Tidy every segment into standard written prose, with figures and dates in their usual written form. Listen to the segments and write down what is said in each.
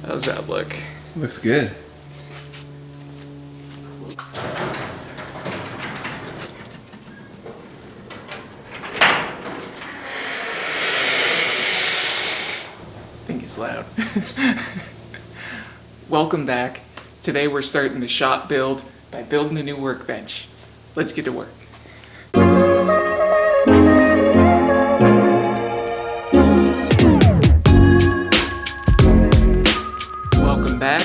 How's that look? Looks good. I think it's loud. Welcome back. Today we're starting the shop build by building a new workbench. Let's get to work. Welcome back.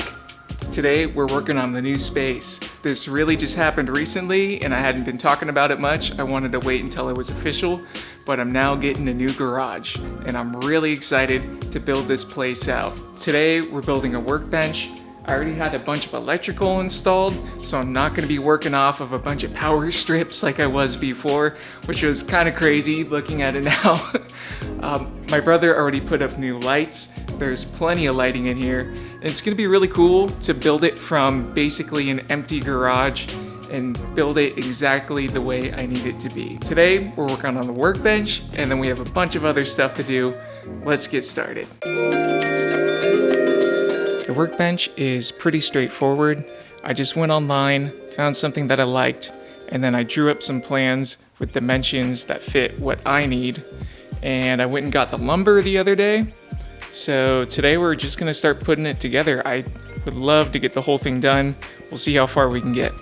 Today we're working on the new space. This really just happened recently and I hadn't been talking about it much. I wanted to wait until it was official, but I'm now getting a new garage and I'm really excited to build this place out. Today we're building a workbench. I already had a bunch of electrical installed, so I'm not going to be working off of a bunch of power strips like I was before, which was kind of crazy looking at it now. My brother already put up new lights. There's plenty of lighting in here, and it's going to be really cool to build it from basically an empty garage and build it exactly the way I need it to be. Today, we're working on the workbench, and then we have a bunch of other stuff to do. Let's get started. The workbench is pretty straightforward. I just went online, found something that I liked, and then I drew up some plans with dimensions that fit what I need. And I went and got the lumber the other day. So today we're just gonna start putting it together. I would love to get the whole thing done. We'll see how far we can get.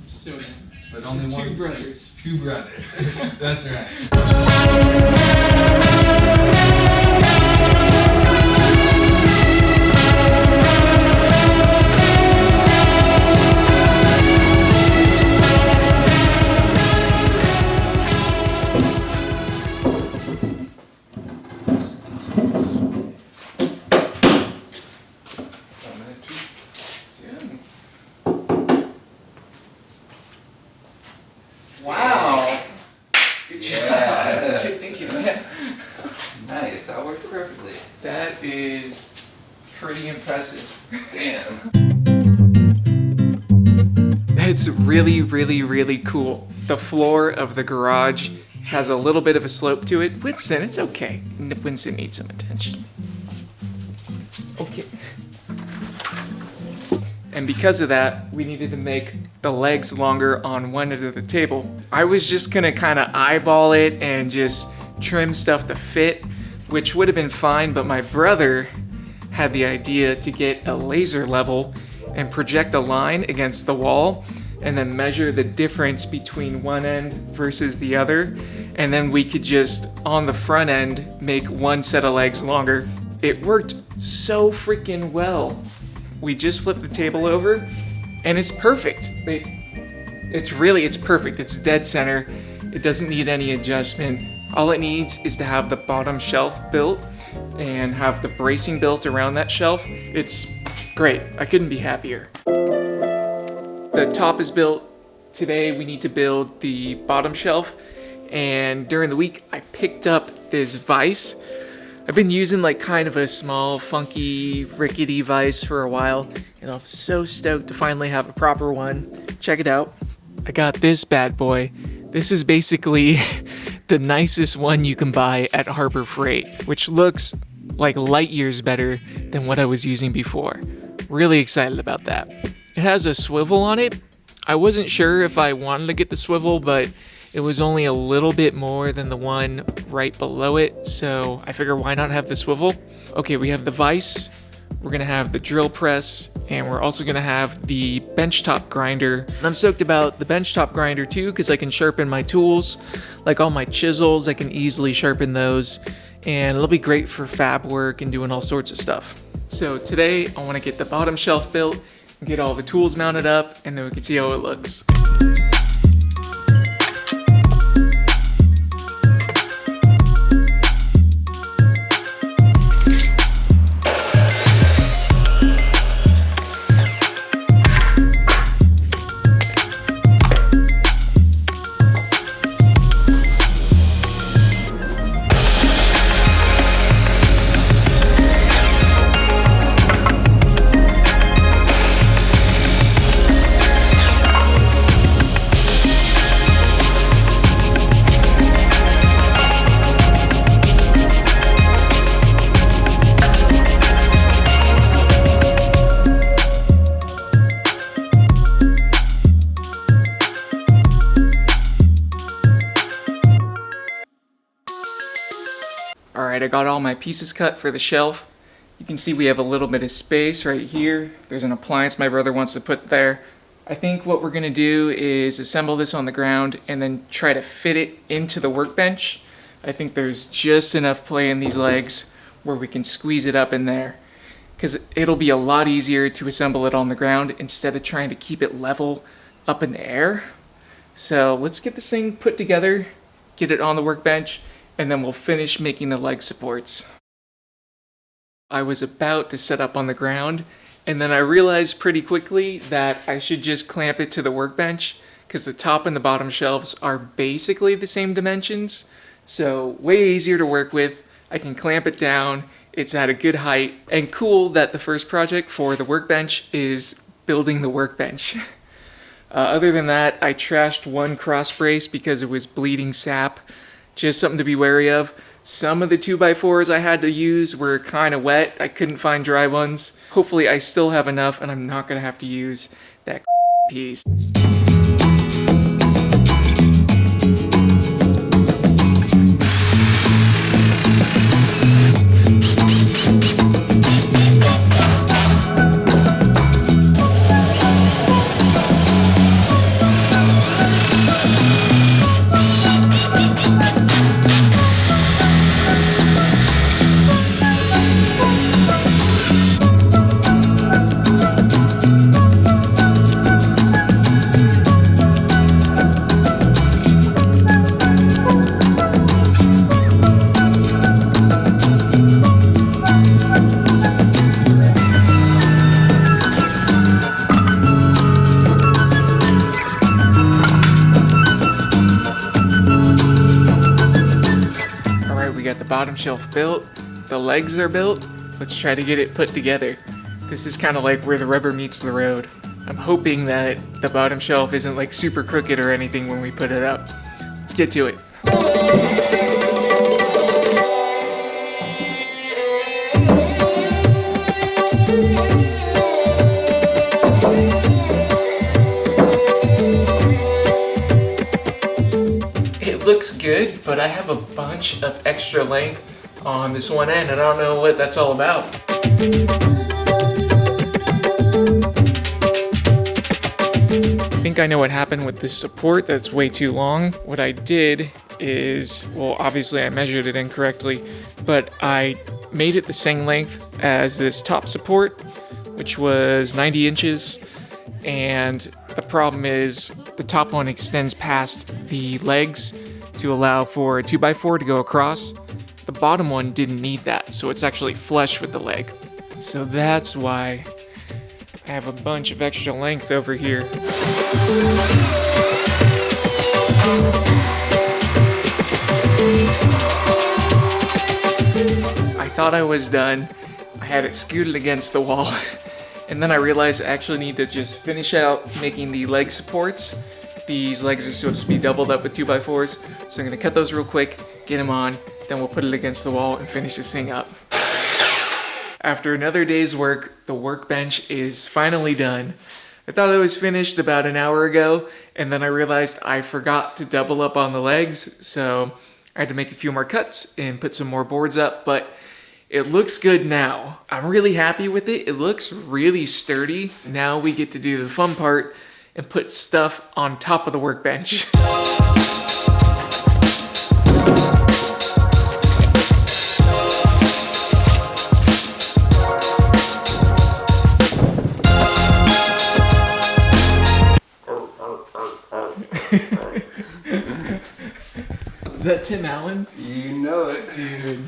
So nice. But only two brothers. Two brothers. That's right. Wow! Good job. Thank you, man. Nice, that worked perfectly. That is pretty impressive. Damn. It's really, really, really cool. The floor of the garage has a little bit of a slope to it. Winston, it's okay. Winston needs some attention. Okay. And because of that, we needed to make the legs longer on one end of the table. I was just gonna kind of eyeball it and just trim stuff to fit, which would have been fine, but my brother had the idea to get a laser level and project a line against the wall and then measure the difference between one end versus the other. And then we could just, on the front end, make one set of legs longer. It worked so freaking well. We just flipped the table over and it's perfect. It's perfect. It's dead center. It doesn't need any adjustment. All it needs is to have the bottom shelf built and have the bracing built around that shelf. It's great. I couldn't be happier. The top is built. Today we need to build the bottom shelf. And during the week I picked up this vise. I've been using like kind of a small, funky, rickety vise for a while, and I'm so stoked to finally have a proper one. Check it out. I got this bad boy. This is basically the nicest one you can buy at Harbor Freight, which looks like light years better than what I was using before. Really excited about that. It has a swivel on it. I wasn't sure if I wanted to get the swivel, but it was only a little bit more than the one right below it, so I figure why not have the swivel? Okay, we have the vise, we're gonna have the drill press, and we're also gonna have the benchtop grinder. And I'm stoked about the benchtop grinder too, because I can sharpen my tools, like all my chisels, I can easily sharpen those, and it'll be great for fab work and doing all sorts of stuff. So today I wanna get the bottom shelf built, get all the tools mounted up, and then we can see how it looks. Alright, I got all my pieces cut for the shelf. You can see we have a little bit of space right here. There's an appliance my brother wants to put there. I think what we're going to do is assemble this on the ground and then try to fit it into the workbench. I think there's just enough play in these legs where we can squeeze it up in there, because it'll be a lot easier to assemble it on the ground instead of trying to keep it level up in the air. So let's get this thing put together, get it on the workbench, and then we'll finish making the leg supports. I was about to set up on the ground, and then I realized pretty quickly that I should just clamp it to the workbench, because the top and the bottom shelves are basically the same dimensions, so way easier to work with. I can clamp it down, it's at a good height, and cool that the first project for the workbench is building the workbench. Other than that, I trashed one cross brace because it was bleeding sap. Just something to be wary of. Some of the 2x4s I had to use were kind of wet. I couldn't find dry ones. Hopefully I still have enough and I'm not going to have to use that piece. Bottom shelf built, the legs are built, let's try to get it put together. This is kind of like where the rubber meets the road. I'm hoping that the bottom shelf isn't like super crooked or anything when we put it up. Let's get to it. It looks good, but I have a bunch of extra length on this one end, and I don't know what that's all about. I think I know what happened with this support that's way too long. What I did is, well, obviously I measured it incorrectly, but I made it the same length as this top support, which was 90 inches, and the problem is the top one extends past the legs to allow for a 2x4 to go across. The bottom one didn't need that, so it's actually flush with the leg. So that's why I have a bunch of extra length over here. I thought I was done. I had it scooted against the wall. And then I realized I actually need to just finish out making the leg supports. These legs are supposed to be doubled up with 2x4s, so I'm going to cut those real quick, get them on, then we'll put it against the wall and finish this thing up. After another day's work, the workbench is finally done. I thought it was finished about an hour ago, and then I realized I forgot to double up on the legs, so I had to make a few more cuts and put some more boards up, but It looks good now. I'm really happy with it. It looks really sturdy. Now we get to do the fun part and put stuff on top of the workbench. Is that Tim Allen? You know it. Dude.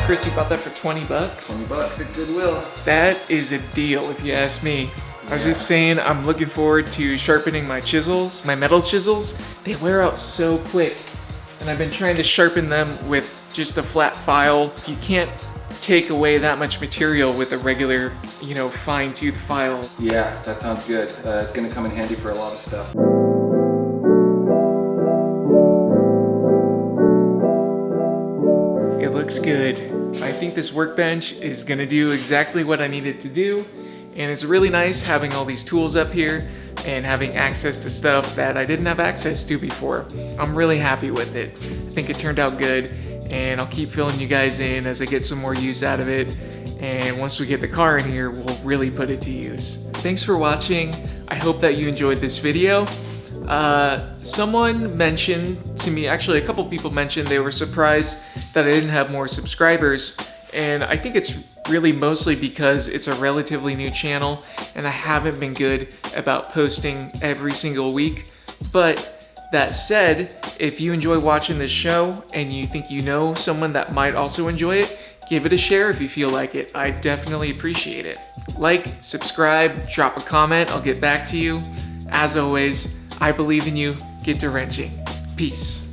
Chris, you bought that for 20 bucks? $20 at Goodwill. That is a deal if you ask me. I was just saying, I'm looking forward to sharpening my chisels, my metal chisels. They wear out so quick. And I've been trying to sharpen them with just a flat file. You can't take away that much material with a regular, fine tooth file. Yeah, that sounds good. It's gonna come in handy for a lot of stuff. It looks good. I think this workbench is gonna do exactly what I need it to do. And it's really nice having all these tools up here and having access to stuff that I didn't have access to before. I'm really happy with it. I think it turned out good, and I'll keep filling you guys in as I get some more use out of it. And once we get the car in here, we'll really put it to use. Thanks for watching. I hope that you enjoyed this video. Someone mentioned to me, actually a couple people mentioned they were surprised that I didn't have more subscribers. And I think it's really mostly because it's a relatively new channel and I haven't been good about posting every single week. But that said, if you enjoy watching this show and you think you know someone that might also enjoy it, give it a share if you feel like it. I definitely appreciate it. Like, subscribe, drop a comment, I'll get back to you. As always, I believe in you. Get to wrenching. Peace.